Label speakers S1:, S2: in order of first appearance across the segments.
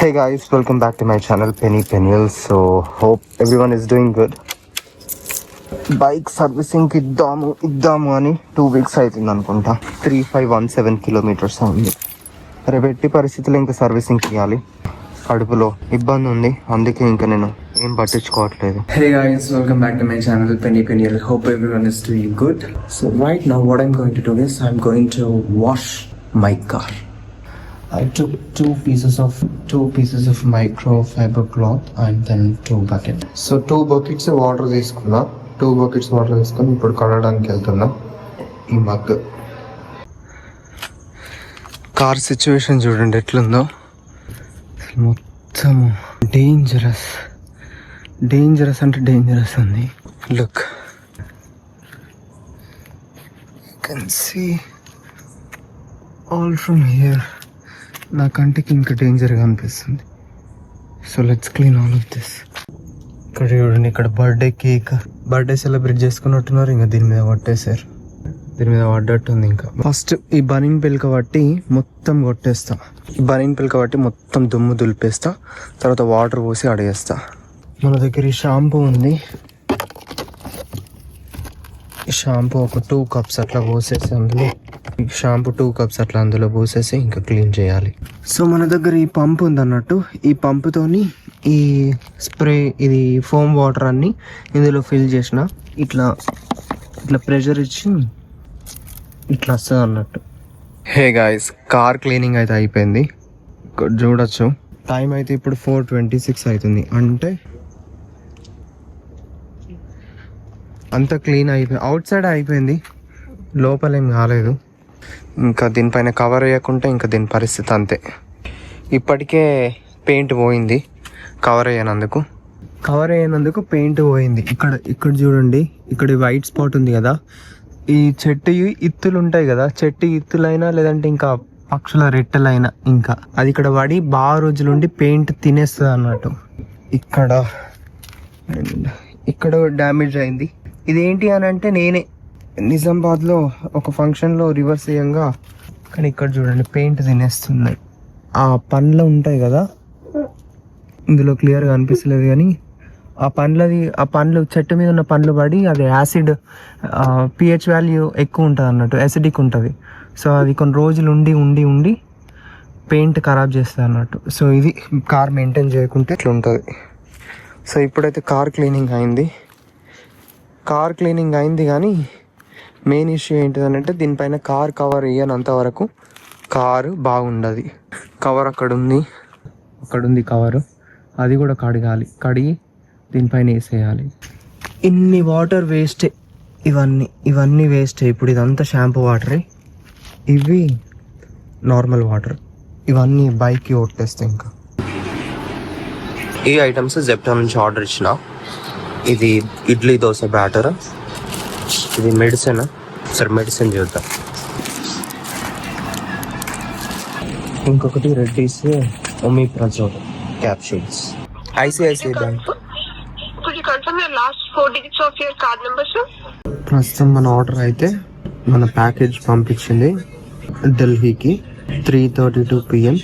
S1: Hey guys, welcome back to my channel Penny Peniel. So hope everyone is doing good. Bike సర్వీసింగ్కి ఇద్దాము అని 2 weeks అవుతుంది అనుకుంటా. 3517 kilometers ఉంది. రేపు ఎట్టి పరిస్థితుల్లో ఇంకా సర్వీసింగ్ చేయాలి. కడుపులో ఇబ్బంది ఉంది, అందుకే ఇంకా నేను ఏం పట్టించుకోవట్లేదు.
S2: Hey guys, welcome back to my channel Penny Peniel. Hope everyone is doing good. So right now what I'm going to do is I'm going to wash my car. I took two pieces of microfiber cloth and then 2 buckets.
S1: So 2 buckets water తీసుకున్నా. 2 buckets water తీసుకొని ఇప్పుడు కడగడానికి వెళ్తున్నా. ఈ mug car situation చూడండి ఎట్లుందో. మొత్తం dangerous అంటే డేంజరస్ ఉంది. Look, you can see all from here. నా కంటికి ఇంకా డేంజర్గా అనిపిస్తుంది. So let's clean all of this. ఇక్కడ చూడండి, ఇక్కడ బర్త్డే సెలబ్రేట్ చేసుకున్నట్టున్నారు. ఇంకా దీని మీద పట్టేశారు, దీని మీద పడ్డట్టుంది. ఇంకా ఫస్ట్ ఈ బనీన్ పిల్క పట్టి మొత్తం కొట్టేస్తా. ఈ బనీన్ పిల్క పట్టి మొత్తం దుమ్ము దులిపేస్తా. తర్వాత వాటర్ పోసి అడిగేస్తా. మన దగ్గర ఈ షాంపూ ఉంది. ఈ షాంపూ ఒక 2 cups అట్లా పోసేసి అందులో పోసేసి ఇంకా క్లీన్ చేయాలి. సో మన దగ్గర ఈ పంప్ ఉంది అన్నట్టు. ఈ పంపుతోని ఈ స్ప్రే, ఇది ఫోమ్ వాటర్ అన్ని ఇందులో ఫిల్ చేసిన ఇట్లా ప్రెషర్ ఇచ్చి ఇట్లా వస్తుంది అన్నట్టు. హే గాయ్స్, కార్ క్లీనింగ్ అయితే అయిపోయింది. చూడొచ్చు టైం అయితే ఇప్పుడు 4:26 అవుతుంది. అంటే అంతా క్లీన్ అయిపోయింది. అవుట్ సైడ్ అయిపోయింది, లోపల ఏం కాలేదు. ఇంకా దీనిపైన కవర్ వేయకుంటే ఇంకా దీని పరిస్థితి అంతే. ఇప్పటికే పెయింట్ పోయింది. కవర్ అయ్యానందుకు పెయింట్ పోయింది. ఇక్కడ చూడండి, ఇక్కడ వైట్ స్పాట్ ఉంది కదా. ఈ చెట్టు ఇత్తులు ఉంటాయి కదా, చెట్టు ఇత్తులైనా లేదంటే ఇంకా పక్షుల రెట్టెలైనా ఇంకా అది ఇక్కడ పడి బాగా రోజులుండి పెయింట్ తినేస్తుంది అన్నట్టు. ఇక్కడ డ్యామేజ్ అయింది. ఇదేంటి అని అంటే, నేనే నిజామాబాద్లో ఒక ఫంక్షన్లో రివర్స్ చేయంగా కానీ ఇక్కడ చూడండి పెయింట్ తినేస్తున్నాయి. ఆ పండ్లు ఉంటాయి కదా, ఇందులో క్లియర్గా అనిపిస్తలేదు కానీ ఆ పండ్లు చెట్టు మీద ఉన్న పండ్లు పడి అది యాసిడ్ pH వాల్యూ ఎక్కువ ఉంటుంది అన్నట్టు, యాసిడిక్ ఉంటుంది. సో అది కొన్ని రోజులు ఉండి పెయింట్ ఖరాబ్ చేస్తుంది అన్నట్టు. సో ఇది కార్ మెయింటైన్ చేయకుంటే ఇట్లా ఉంటుంది. సో ఇప్పుడైతే కార్ క్లీనింగ్ అయింది కానీ మెయిన్ ఇష్యూ ఏంటిదనంటే, దీనిపైన కార్ కవర్ వేయనంత వరకు కారు బాగుండదు. కవర్ అక్కడ ఉంది కవరు, అది కూడా కడిగి దీనిపైన వేసేయాలి. ఇన్ని వాటర్ వేస్టే, ఇవన్నీ వేస్టే. ఇప్పుడు ఇదంతా షాంపూ వాటరే, ఇవి నార్మల్ వాటర్. ఇవన్నీ బైక్కి కొట్టేస్తే ఇంకా. ఈ ఐటమ్స్ జెప్టో నుంచి ఆర్డర్ ఇచ్చిన. ఇది ఇడ్లీ దోశ బ్యాటర్, ఇది మెడిసిన్. సరే మెడిసిన్ చూద్దాం. ఇంకొకటి రెడ్డీస్ ఒమిప్రజోల్ క్యాప్సూల్స్. ICICI bank. ప్రస్తుతం మన ఆర్డర్ అయితే మన ప్యాకేజ్ పంపించింది ఢిల్లీకి 3:32 PM.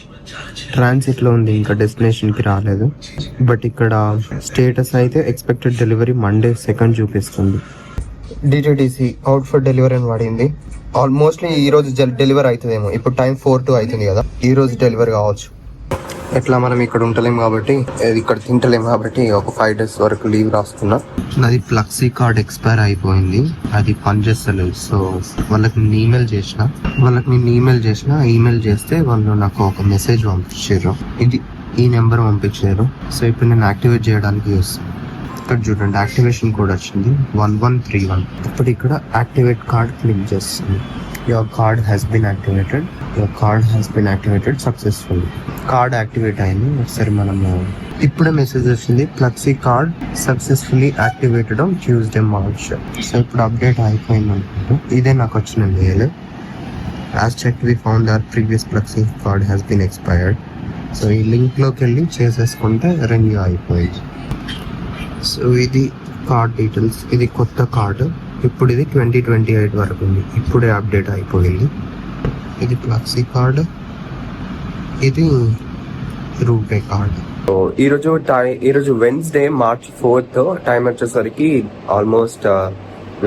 S1: ట్రాన్సిట్లో ఉంది, ఇంకా డెస్టినేషన్కి రాలేదు. బట్ ఇక్కడ స్టేటస్ అయితే ఎక్స్పెక్టెడ్ డెలివరీ Monday 2nd చూపిస్తుంది. DTDC అవుట్ ఫర్ డెలివరీ అని పడింది. ఆల్మోస్ట్లీ ఈ రోజు డెలివరీ అవుతుందేమో. ఇప్పుడు టైం 4:02 అవుతుంది కదా, ఈ రోజు డెలివరీ కావచ్చు. ఎట్లా మనం ఇక్కడ ఉండలేము కాబట్టి, ఇక్కడ తింటలేము కాబట్టి ఒక 5 days వరకు లీవ్ రాసుకున్నా. నాది ఫ్లెక్సీ కార్డ్ ఎక్స్పైర్ అయిపోయింది, అది పనిచేస్తలేదు. సో వాళ్ళకి నేను ఈమెయిల్ చేసిన. ఈమెయిల్ చేస్తే వాళ్ళు నాకు ఒక మెసేజ్ పంపించారు. ఈ నెంబర్ పంపించారు. సో ఇప్పుడు నేను యాక్టివేట్ చేయడానికి వస్తాను. ఇక్కడ చూడండి యాక్టివేషన్ కోడ్ వచ్చింది 1131. ఇప్పుడు ఇక్కడ యాక్టివేట్ కార్డ్ క్లిక్ చేస్తుంది. Your card has been activated successfully. Card activate అయింది. ఒకసారి మనము ఇప్పుడే మెసేజ్ వచ్చింది, flexi card successfully activated on Tuesday March. So ఇప్పుడు అప్డేట్ అయిపోయింది అనుకుంటా. ఇదే నాకు వచ్చిన mail. As check we found our previous flexi card has been expired. So ఈ లింక్లోకి వెళ్ళి చేసేసుకుంటే రెన్యూ అయిపోయింది. సో ఇది కార్డ్ డీటెయిల్స్. ఇది కొత్త కార్డు. ఇప్పుడు ఇది 2028 వరకు ఉంది. ఇప్పుడే అప్డేట్ అయిపోయింది. ఇది ఫ్లెక్సీ కార్డు. ఇది రూపే కార్డ్.
S2: సో ఈరోజు వెన్స్డే March 4th టైం వచ్చేసరికి ఆల్మోస్ట్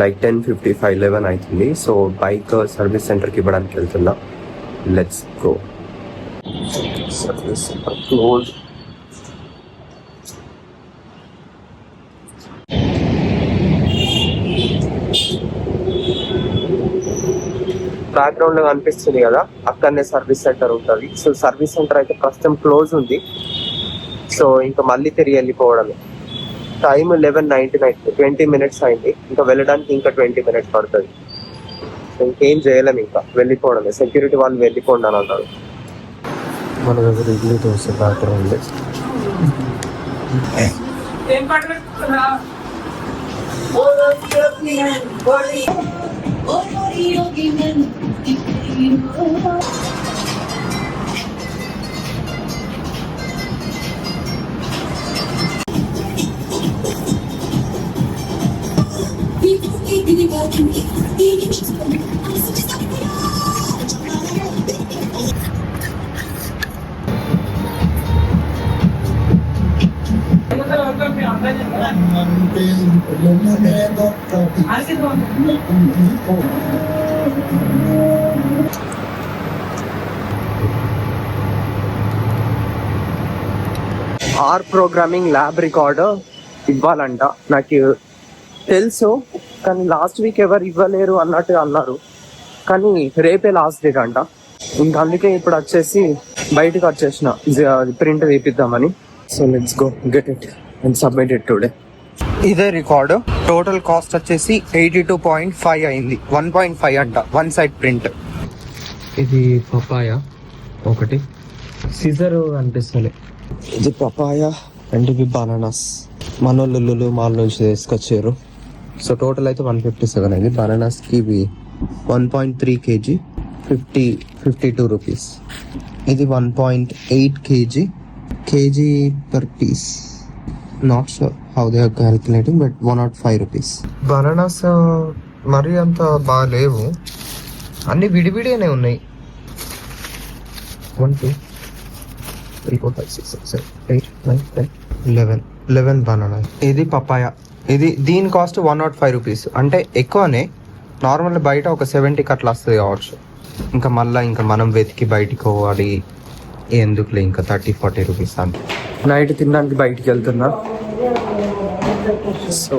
S2: లైక్ 10:55, 11 అవుతుంది. సో బైక్ సర్వీస్ సెంటర్కి ఇవ్వడానికి వెళ్తున్నా. Let's go. Service centre close. Background లో కనిపిస్తుంది కదా, అక్కడనే సర్వీస్ సెంటర్ ఉంటుంది. సో సర్వీస్ సెంటర్ అయితే ప్రస్తుతం క్లోజ్ ఉంది. సో ఇంకా మళ్ళీ తిరిగి వెళ్ళిపోవడమే. టైం 11:99, 20 minutes అయింది. ఇంకా వెళ్ళడానికి ఇంకా 20 minutes పడుతుంది. సో ఇంకేం చేయలేము, ఇంకా వెళ్ళిపోవడమే. సెక్యూరిటీ వాళ్ళు వెళ్ళిపోండి అని అన్నారు.
S1: మన దగ్గర ఇడ్లీ దోశ బ్యాటర్ ఉంది.
S2: ఆర్ ప్రోగ్రామింగ్ ల్యాబ్ రికార్డ్ ఇవ్వాలంట. నాకు తెలుసు, కానీ లాస్ట్ వీక్ ఎవరు ఇవ్వలేరు అన్నట్టు అన్నారు. కానీ రేపే లాస్ట్ డేట్ అంట. ఇంకా అందుకే ఇప్పుడు వచ్చేసి బయటకు వచ్చేసిన ప్రింట్ వేపిద్దామని. So let's go get it and submit it today.
S1: ఇదే రికార్డు. టోటల్ కాస్ట్ వచ్చేసి 82.5 అయింది. 1.5 అంట వన్ సైడ్ ప్రింట్. ఇది పపాయ ఒకటి, సిజర్ అనిపిస్తలే. ఇది పపాయ అండ్ ఇవి బనానాస్. మనోళ్ళు లులు మాల్ నుంచి తీసుకొచ్చారు. సో టోటల్ అయితే 157 అయింది. బనానాస్కి ఇవి 1.3 kg, 52 రూపీస్. ఇది 1.8 kg per piece. Not sure how they are calculating, but 105 rupees. Bananas మరి అంత బాగా లేవు, అన్ని విడివిడిగానే ఉన్నాయి. 1 2 3 4 5 6 7 8 9 10 11 బనానా. ఇది పపాయ. దీని కాస్ట్ 105 రూపీస్. అంటే ఎక్కువనే. నార్మల్ బయట ఒక 70 అట్లా వస్తుంది కావచ్చు. ఇంకా మనం వెతికి బయటికి పోవాలి, ఎందుకులే ఇంకా 30-40 రూపీస్ అంతే.
S2: నైట్ తినడానికి బయటికి వెళ్తున్నా. సో